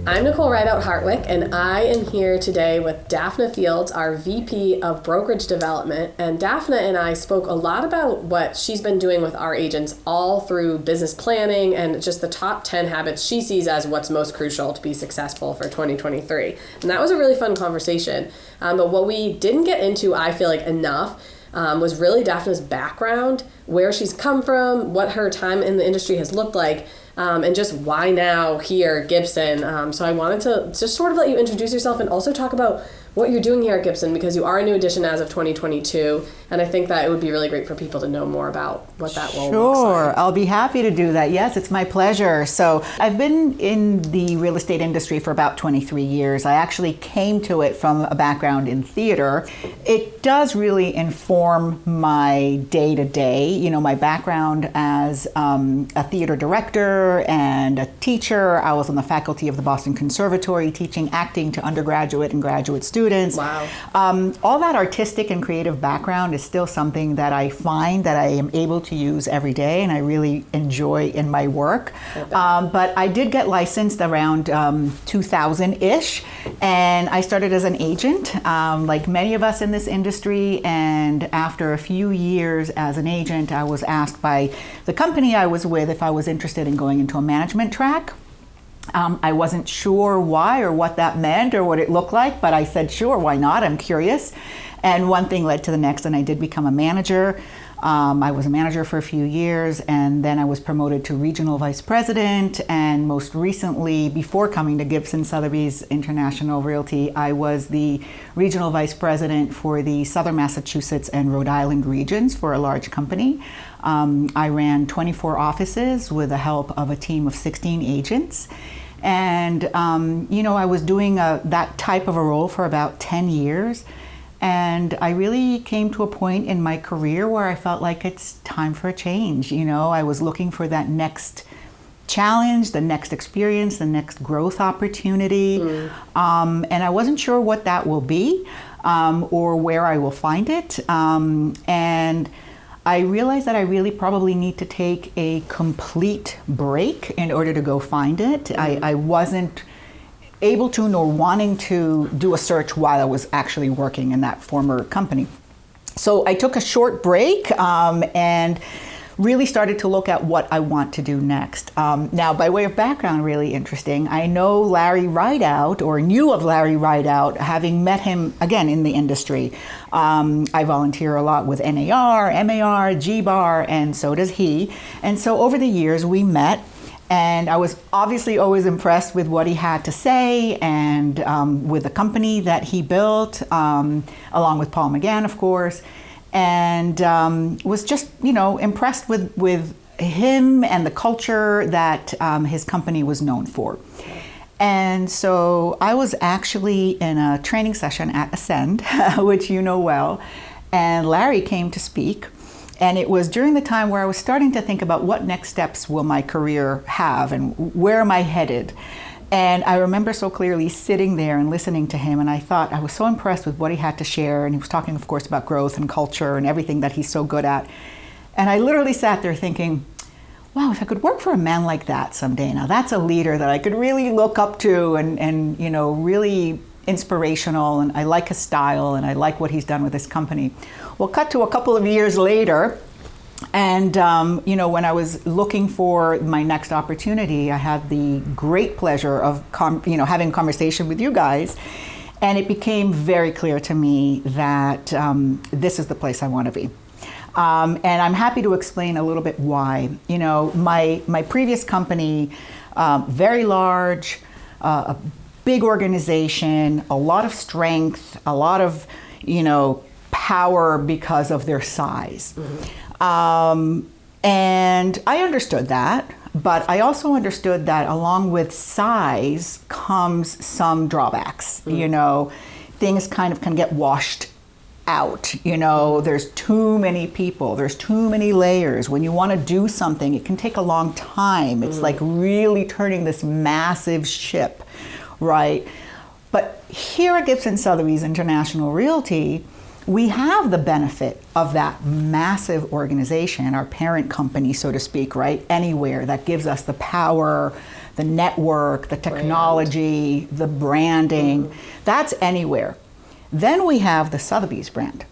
I'm Nicole Rideout-Hartwick, and I am here today with Daphna Fields, our VP of Brokerage Development. And Daphna and I spoke a lot about what she's been doing with our agents all through business planning and just the top 10 habits she sees as what's most crucial to be successful for 2023. And that was a really fun conversation. But what we didn't get into, I feel like, enough was really Daphna's background, where she's come from, what her time in the industry has looked like, and just why now here at Gibson. So I wanted to just sort of let you introduce yourself and also talk about what you're doing here at Gibson, because you are a new addition as of 2022, and I think that it would be really great for people to know more about what that role looks like. Sure, I'll be happy to do that. Yes, it's my pleasure. So I've been in the real estate industry for about 23 years. I actually came to it from a background in theater. It does really inform my day-to-day. You know, my background as a theater director and a teacher. I was on the faculty of the Boston Conservatory teaching acting to undergraduate and graduate students. Wow. All that artistic and creative background is still something that I find that I am able to use every day and I really enjoy in my work. But I did get licensed around 2000-ish, and I started as an agent, like many of us in this industry, and after a few years as an agent, I was asked by the company I was with if I was interested in going into a management track. I wasn't sure why or what that meant or what it looked like, but I said, sure, why not? I'm curious. And one thing led to the next, and I did become a manager. I was a manager for a few years, and then I was promoted to regional vice president. And most recently, before coming to Gibson Sotheby's International Realty, I was the regional vice president for the Southern Massachusetts and Rhode Island regions for a large company. I ran 24 offices with the help of a team of 16 agents. And, I was doing that type of a role for about 10 years. And I really came to a point in my career where I felt like it's time for a change. I was looking for that next challenge, the next experience, the next growth opportunity. And I wasn't sure what that will be or where I will find it. And I realized that I really probably need to take a complete break in order to go find it. I wasn't able to nor wanting to do a search while I was actually working in that former company. So I took a short break and really started to look at what I want to do next. Now, by way of background, really interesting, I know Larry Rideout, or knew of Larry Rideout, having met him, again, in the industry. I volunteer a lot with NAR, MAR, GBAR, and so does he. And so over the years, we met, and I was obviously always impressed with what he had to say and with the company that he built, along with Paul McGann, of course. And was just, impressed with him and the culture that his company was known for. And so I was actually in a training session at Ascend, which you know well, and Larry came to speak. And it was during the time where I was starting to think about what next steps will my career have and where am I headed. And I remember so clearly sitting there and listening to him, and I thought I was so impressed with what he had to share, and he was talking, of course, about growth and culture and everything that he's so good at. And I literally sat there thinking, wow, if I could work for a man like that someday, now that's a leader that I could really look up to and really inspirational, and I like his style, and I like what he's done with his company. Well, cut to a couple of years later, and, when I was looking for my next opportunity, I had the great pleasure of, having a conversation with you guys. And it became very clear to me that this is the place I want to be. And I'm happy to explain a little bit why. My previous company, very large, a big organization, a lot of strength, a lot of, power because of their size. And I understood that, but I also understood that along with size comes some drawbacks. Things kind of can get washed out. There's too many people, there's too many layers. When you want to do something, it can take a long time. It's like really turning this massive ship, right? But here at Gibson Sotheby's International Realty, we have the benefit of that massive organization, our parent company, so to speak, right? Anywhere that gives us the power, the network, the technology, the branding. That's anywhere. Then we have the Sotheby's brand.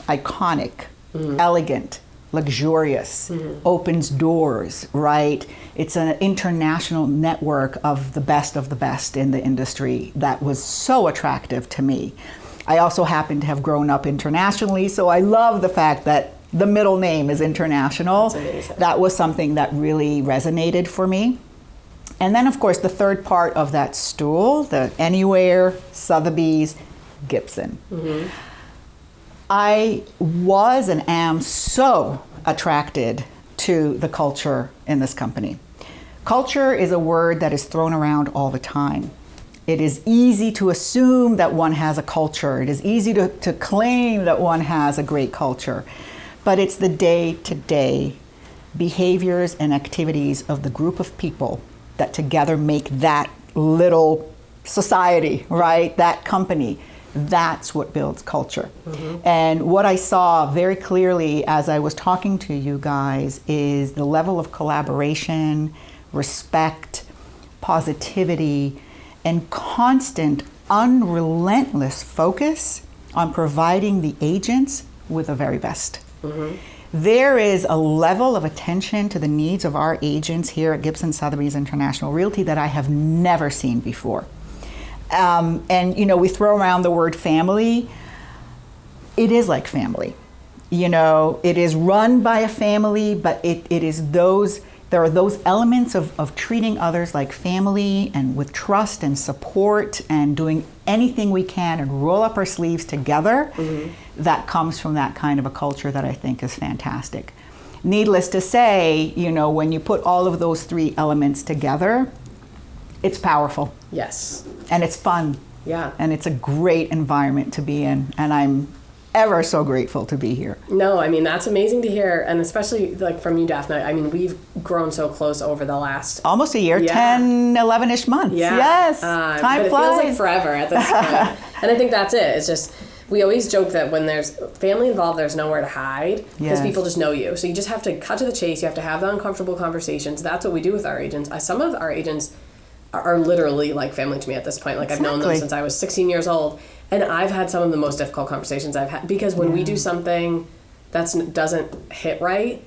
Iconic, elegant, luxurious, opens doors, right? It's an international network of the best in the industry that was so attractive to me. I also happen to have grown up internationally, so I love the fact that the middle name is international. That was something that really resonated for me. And then, of course, the third part of that stool, the Anywhere, Sotheby's, Gibson. I was and am so attracted to the culture in this company. Culture is a word that is thrown around all the time. It is easy to assume that one has a culture. It is easy to claim that one has a great culture. But it's the day-to-day behaviors and activities of the group of people that together make that little society, right? That company. That's what builds culture. And what I saw very clearly as I was talking to you guys is the level of collaboration, respect, positivity, and constant, unrelentless focus on providing the agents with the very best. There is a level of attention to the needs of our agents here at Gibson Sotheby's International Realty that I have never seen before. And you know, we throw around the word family. It is like family. You know, it is run by a family, but it is those, there are those elements of treating others like family and with trust and support and doing anything we can and roll up our sleeves together. That comes from that kind of a culture that I think is fantastic. Needless to say, you know, when you put all of those three elements together, it's powerful. Yes. And it's fun. Yeah. And it's a great environment to be in. And I'm ever so grateful to be here. No, I mean, that's amazing to hear. And especially like from you, Daphna, I mean, we've grown so close over the last... Almost a year, 10, 11-ish months. Yeah. Yes, time flies. It feels like forever at this point. And I think that's it. It's just, we always joke that when there's family involved, there's nowhere to hide because people just know you. So you just have to cut to the chase. You have to have the uncomfortable conversations. That's what we do with our agents. Some of our agents are literally like family to me at this point. Like I've known them since I was 16 years old. And I've had some of the most difficult conversations I've had because when we do something that doesn't hit right,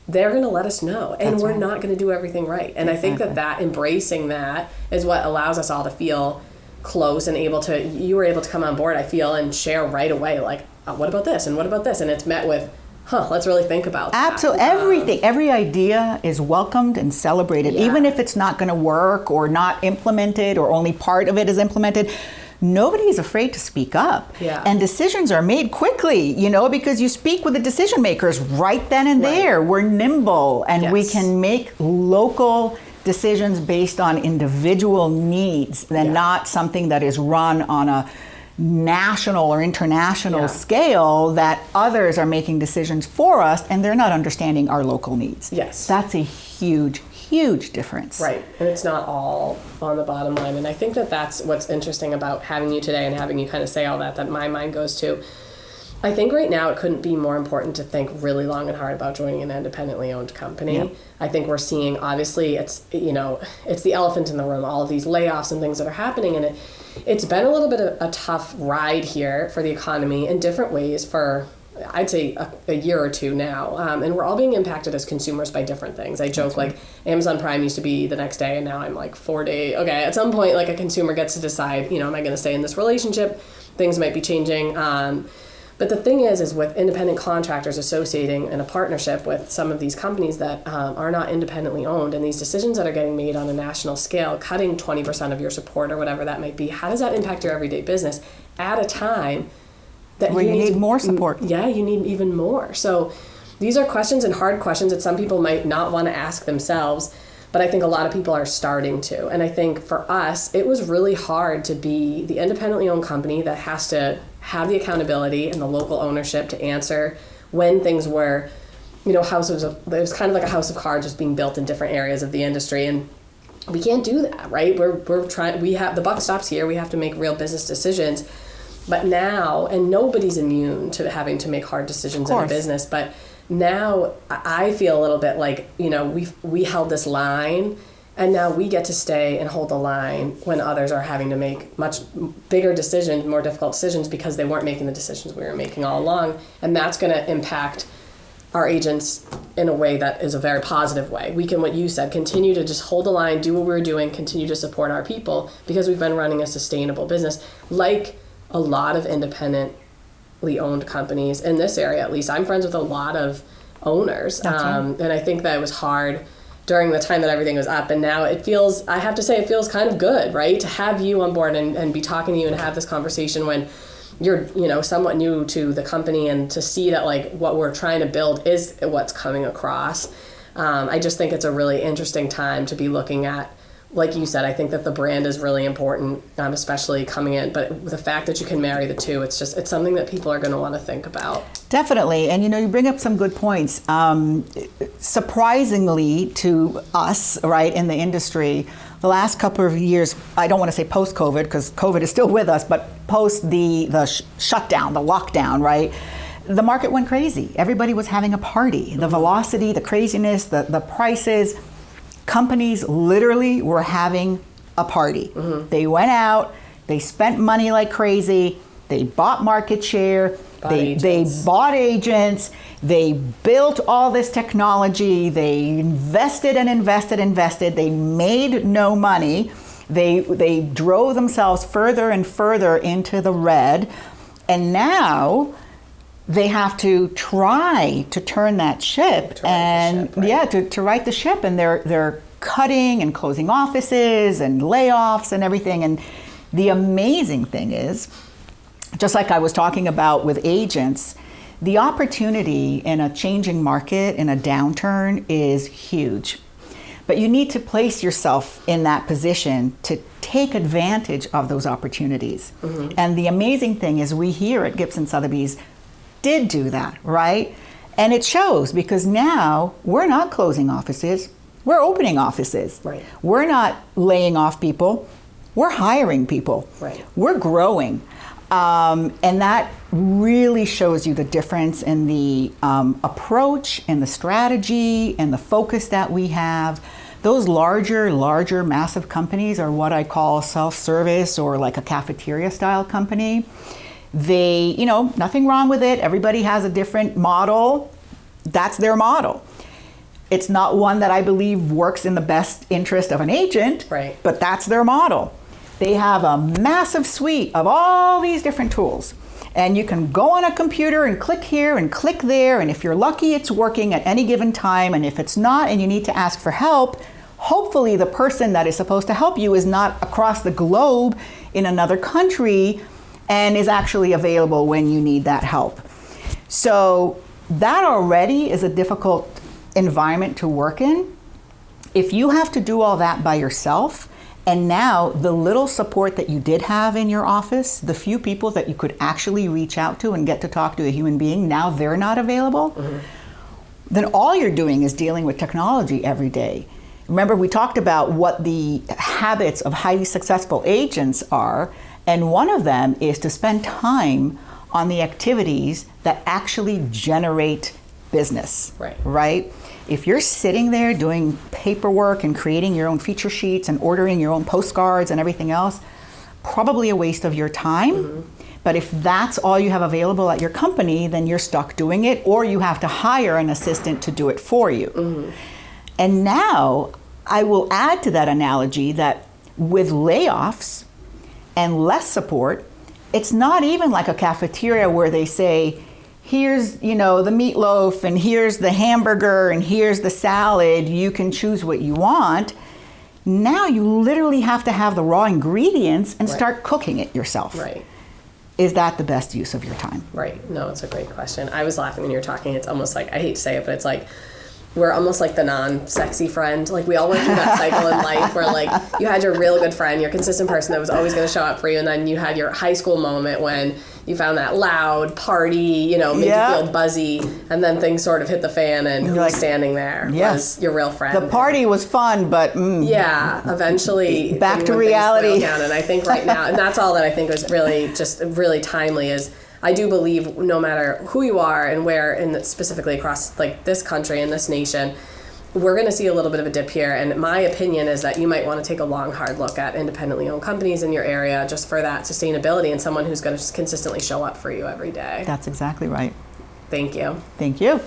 they're going to let us know. And we're not going to do everything right. And I think that embracing that is what allows us all to feel close and able to, you were able to come on board, I feel, and share right away, like, what about this? And what about this? And it's met with, let's really think about that. Absolutely. Everything. Every idea is welcomed and celebrated, even if it's not going to work or not implemented or only part of it is implemented. Nobody's afraid to speak up. And decisions are made quickly, you know, because you speak with the decision makers right then and there. We're nimble and we can make local decisions based on individual needs and not something that is run on a national or international scale that others are making decisions for us and they're not understanding our local needs. That's a huge difference. Right. And it's not all on the bottom line. And I think that that's what's interesting about having you today and having you kind of say all that my mind goes to. I think right now it couldn't be more important to think really long and hard about joining an independently owned company. I think we're seeing, obviously, it's, you know, it's the elephant in the room, all of these layoffs and things that are happening. And it's been a little bit of a tough ride here for the economy in different ways for, I'd say, a year or two now. And we're all being impacted as consumers by different things. I joke, like, Amazon Prime used to be the next day, and now I'm like 4 days. Okay, at some point, like, a consumer gets to decide, you know, am I going to stay in this relationship? Things might be changing. But the thing is with independent contractors associating in a partnership with some of these companies that are not independently owned, and these decisions that are getting made on a national scale, cutting 20% of your support or whatever that might be, how does that impact your everyday business at a time that you need more support? Yeah, you need even more. So these are questions and hard questions that some people might not want to ask themselves, but I think a lot of people are starting to. And I think for us, it was really hard to be the independently owned company that has to have the accountability and the local ownership to answer when things were, you know, it was kind of like a house of cards was being built in different areas of the industry. And we can't do that, right? We're trying, the buck stops here. We have to make real business decisions. But now, and nobody's immune to having to make hard decisions in a business, but now I feel a little bit like, you know, we held this line And now we get to stay and hold the line when others are having to make much bigger decisions, more difficult decisions, because they weren't making the decisions we were making all along. And that's going to impact our agents in a way that is a very positive way. We can, what you said, continue to just hold the line, do what we're doing, continue to support our people, because we've been running a sustainable business. Like a lot of independently owned companies in this area, at least, I'm friends with a lot of owners. And I think that it was hard during the time that everything was up, and now it feels, I have to say, it feels kind of good, right? To have you on board and be talking to you and have this conversation when you're, somewhat new to the company, and to see that like what we're trying to build is what's coming across. I just think it's a really interesting time to be looking at, like you said, I think that the brand is really important, especially coming in, but the fact that you can marry the two, it's something that people are going to want to think about. Definitely. And you bring up some good points. Surprisingly to us, right, in the industry, the last couple of years, I don't want to say post-COVID, because COVID is still with us, but post the shutdown, the lockdown, right, the market went crazy. Everybody was having a party. The velocity, the craziness, the prices. Companies literally were having a party. They went out, they spent money like crazy, they bought market share, they bought agents, they built all this technology, they invested, they made no money, they drove themselves further and further into the red, and now they have to try to turn that ship to right the ship, and they're cutting and closing offices and layoffs and everything. And the amazing thing is, just like I was talking about with agents, the opportunity in a changing market, in a downturn, is huge. But you need to place yourself in that position to take advantage of those opportunities. And the amazing thing is, we here at Gibson Sotheby's did do that, right? And it shows, because now we're not closing offices, we're opening offices. Right. We're not laying off people, we're hiring people. Right. We're growing. And that really shows you the difference in the approach and the strategy and the focus that we have. Those larger, massive companies are what I call self-service, or like a cafeteria style company. They, nothing wrong with it. Everybody has a different model. That's their model. It's not one that I believe works in the best interest of an agent, right, but that's their model. They have a massive suite of all these different tools. And you can go on a computer and click here and click there. And if you're lucky, it's working at any given time. And if it's not, and you need to ask for help, hopefully the person that is supposed to help you is not across the globe in another country and is actually available when you need that help. So that already is a difficult environment to work in. If you have to do all that by yourself, and now the little support that you did have in your office, the few people that you could actually reach out to and get to talk to a human being, now they're not available, then all you're doing is dealing with technology every day. Remember, we talked about what the habits of highly successful agents are, and one of them is to spend time on the activities that actually generate business, right? If you're sitting there doing paperwork and creating your own feature sheets and ordering your own postcards and everything else, probably a waste of your time. But if that's all you have available at your company, then you're stuck doing it, or you have to hire an assistant to do it for you. And now I will add to that analogy that with layoffs and less support, it's not even like a cafeteria where they say, here's, the meatloaf, and here's the hamburger, and here's the salad, you can choose what you want. Now you literally have to have the raw ingredients and start cooking it yourself. Right. Is that the best use of your time? Right. No, it's a great question. I was laughing when you were talking. It's almost like, I hate to say it, but it's like, we're almost like the non-sexy friend. Like, we all went through that cycle in life where, like, you had your real good friend, your consistent person that was always going to show up for you, and then you had your high school moment when you found that loud party, made you feel buzzy, and then things sort of hit the fan, and who was standing there was your real friend. The party was fun, but eventually back to reality. Down. And I think right now, and that's all that I think was really just really timely, is I do believe no matter who you are and where, and specifically across like this country and this nation, we're going to see a little bit of a dip here. And my opinion is that you might want to take a long, hard look at independently owned companies in your area just for that sustainability and someone who's going to consistently show up for you every day. That's exactly right. Thank you. Thank you.